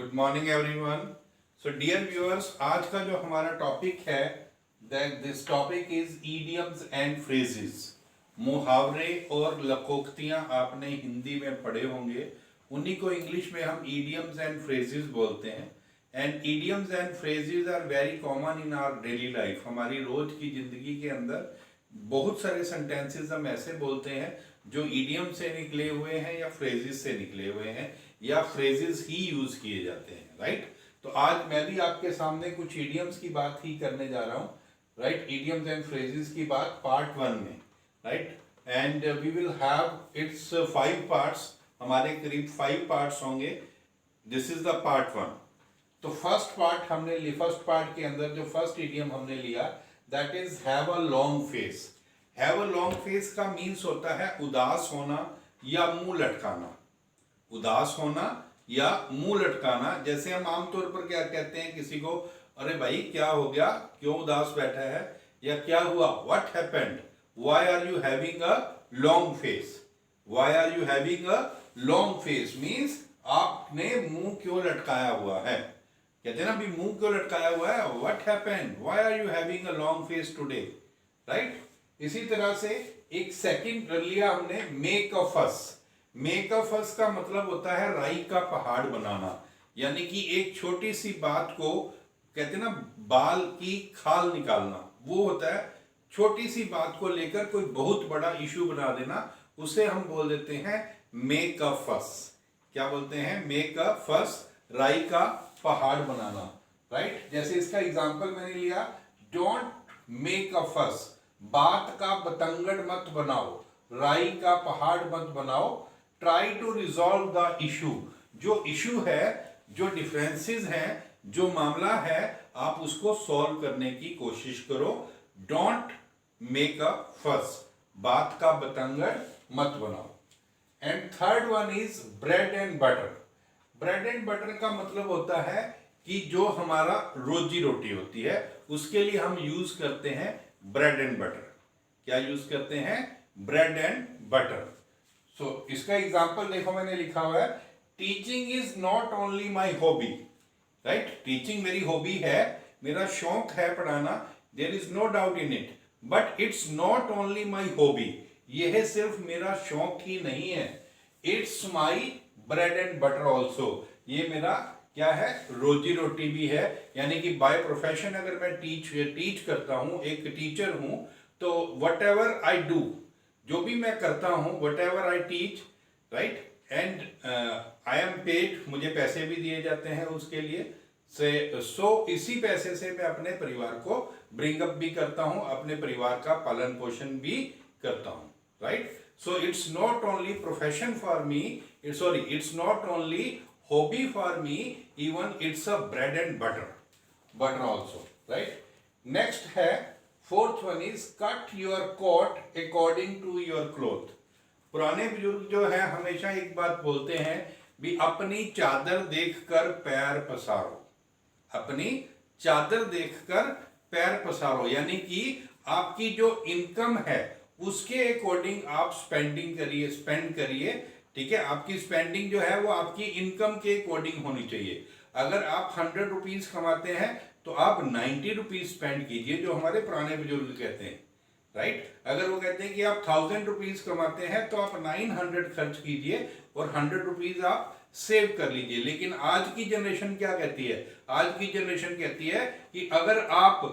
Good morning everyone. So dear viewers, आज का जो हमारा टॉपिक है this topic is idioms and phrases. मुहावरे और लकोक्तियां आपने हिंदी में पढ़े होंगे, उन्हीं को इंग्लिश में हम ईडियम्स एंड फ्रेजेस बोलते हैं। And idioms and phrases are very common in our daily life. हमारी रोज की जिंदगी के अंदर बहुत सारे सेंटेंसेस हम ऐसे बोलते हैं जो ईडियम से निकले हुए हैं या फ्रेजेस से निकले हुए हैं या फ्रेजेस ही यूज किए जाते हैं, राइट। तो आज मैं भी आपके सामने कुछ ईडियम्स की बात ही करने जा रहा हूँ, राइट। ईडियम्स एंड फ्रेजेस की बात पार्ट 1 में, right. And we will have its 5 parts, हमारे करीब 5 पार्ट्स होंगे। This is the part 1। तो फर्स्ट पार्ट के अंदर जो फर्स्ट ईडियम हमने लिया that is have a long face. Have a long face का मीन्स होता है उदास होना या मुंह लटकाना। उदास होना या मुंह लटकाना। जैसे हम आमतौर पर क्या कहते हैं किसी को, अरे भाई क्या हो गया, क्यों उदास बैठा है, या क्या हुआ, what happened, why are you having a long face. Why are you having a long face means आपने मुंह क्यों लटकाया हुआ है। कहते हैं ना भी मुंह क्यों लटकाया हुआ है, what happened, why are you having a long face today, right. इसी तरह से एक सेकंड लिया हमने मेक अ फस। मेक अ फस का मतलब होता है राई का पहाड़ बनाना, यानी कि एक छोटी सी बात को कहते हैं ना बाल की खाल निकालना, वो होता है छोटी सी बात को लेकर कोई बहुत बड़ा इशू बना देना, उसे हम बोल देते हैं मेक अ फस। क्या बोलते हैं, मेक अ फस, राई का पहाड़ बनाना, राइट। जैसे इसका एग्जांपल मैंने लिया, डोंट मेक अ फस, बात का बतंगड़ मत बनाओ, राई का पहाड़ मत बनाओ, try to resolve the issue. जो इशू है, जो डिफरेंसेस हैं, जो मामला है, आप उसको सॉल्व करने की कोशिश करो। डोंट मेक अ फस, बात का बतंगड़ मत बनाओ। And third one is bread and butter. Bread and butter का मतलब होता है कि जो हमारा रोजी रोटी होती है उसके लिए हम यूज करते हैं ब्रेड एंड बटर। क्या यूज करते हैं, ब्रेड एंड बटर। सो इसका एग्जांपल देखो, मैंने लिखा हुआ है, teaching is not only my hobby, right. Teaching मेरी हॉबी है, मेरा शौक है पढ़ाना, there is no doubt in it, but it's not only my hobby. यह सिर्फ मेरा शौक ही नहीं है, it's my bread and butter also, ये मेरा क्या है, रोजी रोटी भी है। यानी कि बाय प्रोफेशन अगर मैं टीच करता हूं, एक टीचर हूं, तो वट एवर आई डू, जो भी मैं करता हूं, what ever I teach, right, and I am paid, मुझे पैसे भी दिए जाते हैं उसके लिए से। सो इसी पैसे से मैं अपने परिवार को ब्रिंग अप भी करता हूं, अपने परिवार का पालन पोषण भी करता हूं, right. So it's not only profession for me, it's not only hobby for me, even it's a bread and butter also, right. Next है fourth one is cut your coat according to your cloth। पुराने बुजुर्ग जो है हमेशा एक बात बोलते हैं भी अपनी चादर देखकर पैर पसारो। अपनी चादर देखकर पैर पसारो, यानी कि आपकी जो इनकम है उसके अकॉर्डिंग आप स्पेंड करिए, ठीक है। आपकी स्पेंडिंग जो है वो आपकी इनकम के अकॉर्डिंग होनी चाहिए। अगर आप 100 रुपीज कमाते हैं तो आप 90 रुपीज स्पेंड कीजिए, जो हमारे पुराने बुजुर्ग कहते हैं, राइट। अगर वो कहते हैं कि आप 1000 रुपीज कमाते हैं तो आप 900 खर्च कीजिए और 100 रुपीज आप सेव कर लीजिए। लेकिन आज की जनरेशन क्या कहती है, आज की जनरेशन कहती है कि अगर आप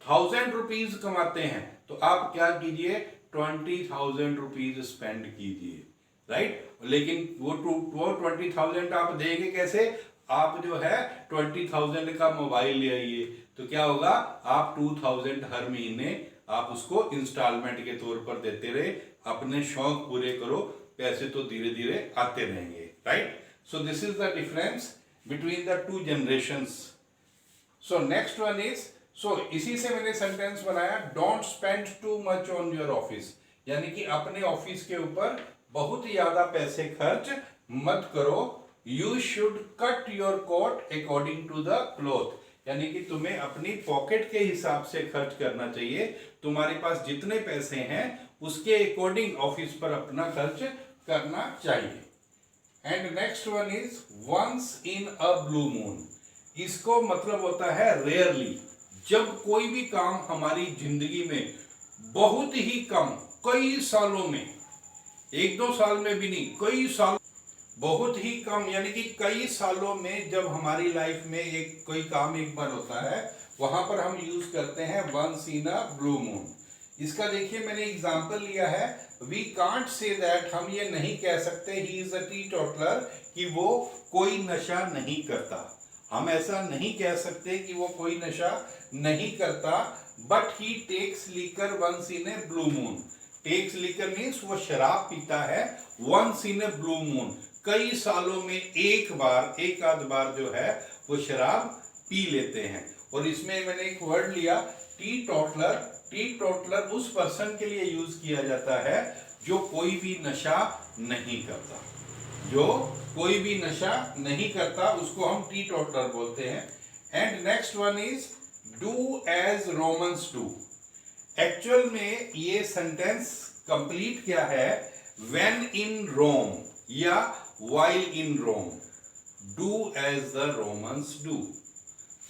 1000 रुपीज कमाते हैं तो आप क्या कीजिए, 20,000 रुपीज स्पेंड कीजिए, राइट। लेकिन वो 20,000 आप देंगे कैसे, आप जो है 20,000 का मोबाइल ले आइए, तो क्या होगा, आप 2,000 हर महीने आप उसको इंस्टॉलमेंट के तौर पर देते रहे, अपने शौक पूरे करो, पैसे तो धीरे धीरे आते रहेंगे, right. So this is the difference between the two generations. So next one is, so इसी से मैंने सेंटेंस बनाया, don't spend too much on your office, यानी कि अपने ऑफिस के ऊपर बहुत ज्यादा पैसे खर्च मत करो। You should cut your coat according to the cloth, यानी कि तुम्हें अपनी पॉकेट के हिसाब से खर्च करना चाहिए। तुम्हारे पास जितने पैसे हैं उसके अकॉर्डिंग ऑफिस पर अपना खर्च करना चाहिए। And next one is once in a blue moon. इसको मतलब होता है रेयरली, जब कोई भी काम हमारी जिंदगी में बहुत ही कम, कई सालों में, एक दो साल में भी नहीं, कई साल, बहुत ही कम यानी कि कई सालों में जब हमारी लाइफ में एक कोई काम एक बार होता है, वहां पर हम यूज करते हैं once in a blue moon. इसका देखिए मैंने एग्जांपल लिया है, वी कांट से दैट, हम ये नहीं कह सकते ही इज अ टीटोटलर, कि वो कोई नशा नहीं करता। हम ऐसा नहीं कह सकते कि वो कोई नशा नहीं करता, but he takes liquor once in a blue moon. Takes liquor means वो शराब पीता है, once in a blue moon, कई सालों में एक बार, एक आध बार जो है वो शराब पी लेते हैं। और इसमें मैंने एक वर्ड लिया टी टोटलर। टी टोटलर उस पर्सन के लिए यूज किया जाता है जो कोई भी नशा नहीं करता, जो कोई भी नशा नहीं करता, उसको हम टी टोटलर बोलते हैं। And next one is do as Romans do. Actual में ये सेंटेंस कंप्लीट क्या है, व्हेन इन रोम या while in Rome, do as the Romans do.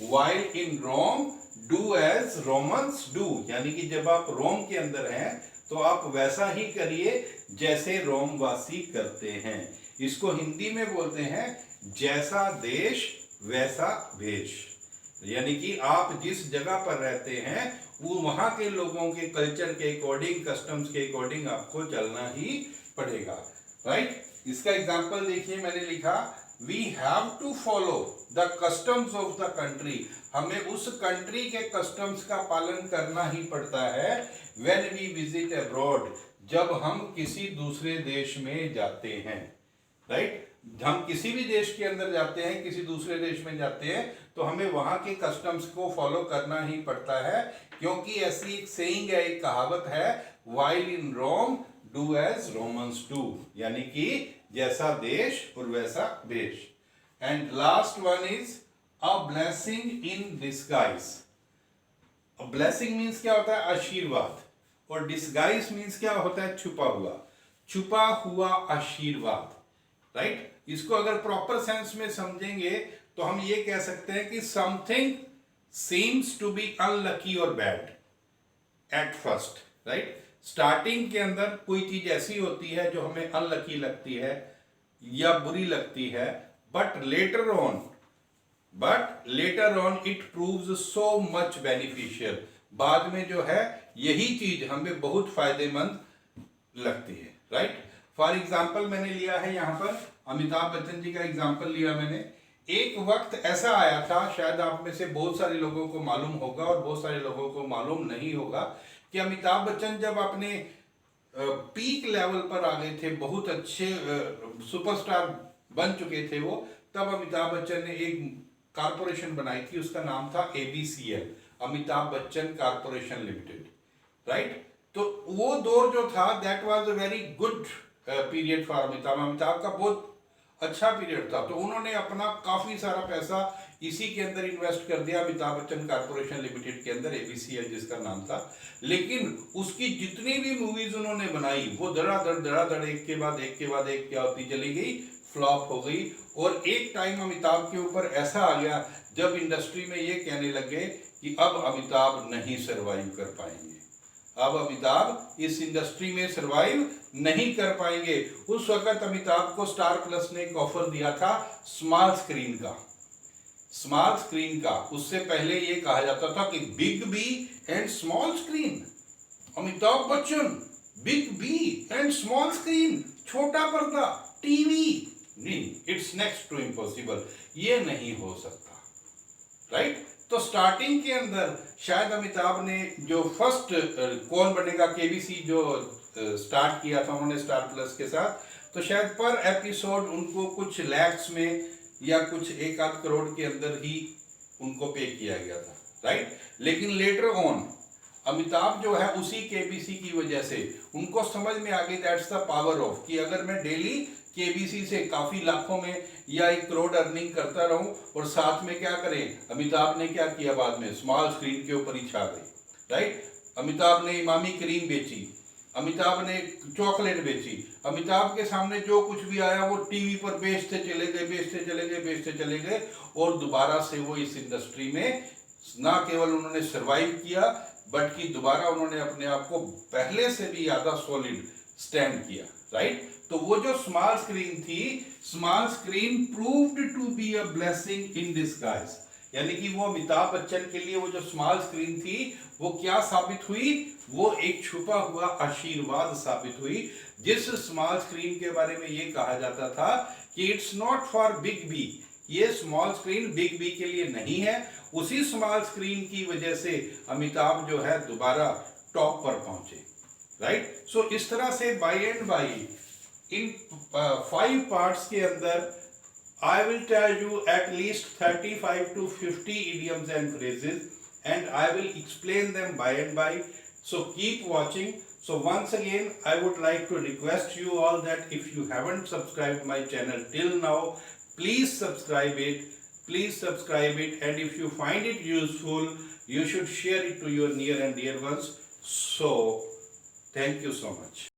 While in Rome, do as Romans do, यानी कि जब आप रोम के अंदर हैं तो आप वैसा ही करिए जैसे रोमवासी करते हैं। इसको हिंदी में बोलते हैं जैसा देश वैसा वेश, यानी कि आप जिस जगह पर रहते हैं वो वहां के लोगों के कल्चर के अकॉर्डिंग, कस्टम्स के अकॉर्डिंग आपको चलना ही पड़ेगा, राइट। इसका एग्जाम्पल देखिए, मैंने लिखा we have to follow the customs of the country. हमें उस कंट्री के कस्टम्स का पालन करना ही पड़ता है व्हेन वी विजिट अब्रॉड, जब हम किसी दूसरे देश में जाते हैं, राइट। हम किसी भी देश के अंदर जाते हैं, किसी दूसरे देश में जाते हैं, तो हमें वहां के कस्टम्स को फॉलो करना ही पड़ता है, क्योंकि ऐसी एक सेइंग है, एक कहावत है, while in Rome do as Romans do, यानी कि जैसा देश और वैसा वेश। And last one is a blessing in disguise. Blessing means क्या होता है, आशीर्वाद, और डिस्गाइज मीन्स क्या होता है, छुपा हुआ, छुपा हुआ आशीर्वाद, राइट। इसको अगर प्रॉपर सेंस में समझेंगे तो हम ये कह सकते हैं कि something seems to be unlucky और bad at first, right. Starting के अंदर कोई चीज ऐसी होती है जो हमें अनलकी लगती है या बुरी लगती है, but later on it proves so much beneficial. बाद में जो है यही चीज हमें बहुत फायदेमंद लगती है, राइट। फॉर एग्जाम्पल मैंने लिया है यहाँ पर अमिताभ बच्चन जी का एग्जाम्पल लिया मैंने। एक वक्त ऐसा आया था, शायद आप में से बहुत सारे लोगों को मालूम होगा और बहुत सारे लोगों को मालूम नहीं होगा, कि अमिताभ बच्चन जब अपने पीक लेवल पर आ गए थे, बहुत अच्छे सुपरस्टार बन चुके थे वो, तब अमिताभ बच्चन ने एक कारपोरेशन बनाई थी, उसका नाम था ABCL, Amitabh Bachchan corporation limited, right. तो वो दौर जो था that was a very good period for Amitabh का बहुत अच्छा पीरियड था। तो उन्होंने अपना काफी सारा पैसा इसी के अंदर इन्वेस्ट कर दिया, अमिताभ बच्चन कारपोरेशन लिमिटेड के अंदर, ABCL जिसका नाम था। लेकिन उसकी जितनी भी मूवीज उन्होंने बनाई वो धड़ाधड़ एक के बाद एक क्या होती चली गई, फ्लॉप हो गई। और एक टाइम अमिताभ के ऊपर ऐसा आ गया जब इंडस्ट्री में ये कहने लगे कि अब अमिताभ नहीं सर्वाइव कर पाएंगे, अब अमिताभ इस इंडस्ट्री में सरवाइव नहीं कर पाएंगे। उस वक्त अमिताभ को स्टार प्लस ने एक ऑफर दिया था स्मॉल स्क्रीन का। उससे पहले ये कहा जाता था कि Big B and small screen, Amitabh Bachchan Big B and small screen, छोटा पर्दा, टीवी, नहीं, इट्स नेक्स्ट टू इम्पॉसिबल, ये नहीं हो सकता, राइट। तो स्टार्टिंग के अंदर शायद अमिताभ ने जो फर्स्ट कौन बनेगा KBC जो स्टार्ट किया था उन्होंने स्टार प्लस के साथ, तो शायद पर एपिसोड उनको कुछ लैक्स में या कुछ 1-8 करोड़ के अंदर ही उनको पे किया गया था, राइट। लेकिन लेटर ऑन अमिताभ जो है उसी KBC की वजह से उनको समझ में आ गई दैट्स द पावर ऑफ, कि अगर मैं डेली KBC से काफी लाखों में या 1 करोड़ अर्निंग करता रहूं और साथ में क्या करें, अमिताभ ने क्या किया, बाद में स्मॉल स्क्रीन के ऊपर ही छा गई, राइट। अमिताभ ने इमामी क्रीम बेची, अमिताभ ने चॉकलेट बेची, अमिताभ के सामने जो कुछ भी आया वो टीवी पर बेचते चले गए, बेचते चले गए, बेचते चले गए, और दोबारा से वो इस इंडस्ट्री में ना केवल उन्होंने सरवाइव किया, बट कि दोबारा उन्होंने अपने आप को पहले से भी ज्यादा सॉलिड स्टैंड किया, राइट। तो वो जो स्मॉल स्क्रीन थी, small screen proved to be a blessing in disguise, यानी कि वो अमिताभ बच्चन के लिए वो जो स्मॉल स्क्रीन थी वो क्या साबित हुई, वो एक छुपा हुआ आशीर्वाद साबित हुई। जिस स्मॉल स्क्रीन के बारे में ये कहा जाता था कि it's not for Big B, ये स्मॉल स्क्रीन बिग बी के लिए नहीं है, उसी स्मॉल स्क्रीन की वजह से अमिताभ जो है दोबारा टॉप पर पहुंचे, राइट। सो इस तरह से बाय एंड बाय इन 5 पार्ट्स के अंदर I will tell you at least 35 to 50 idioms and phrases, and I will explain them by and by. So keep watching. So once again, I would like to request you all that if you haven't subscribed my channel till now, please subscribe it. Please subscribe it, and if you find it useful, you should share it to your near and dear ones. So, thank you so much.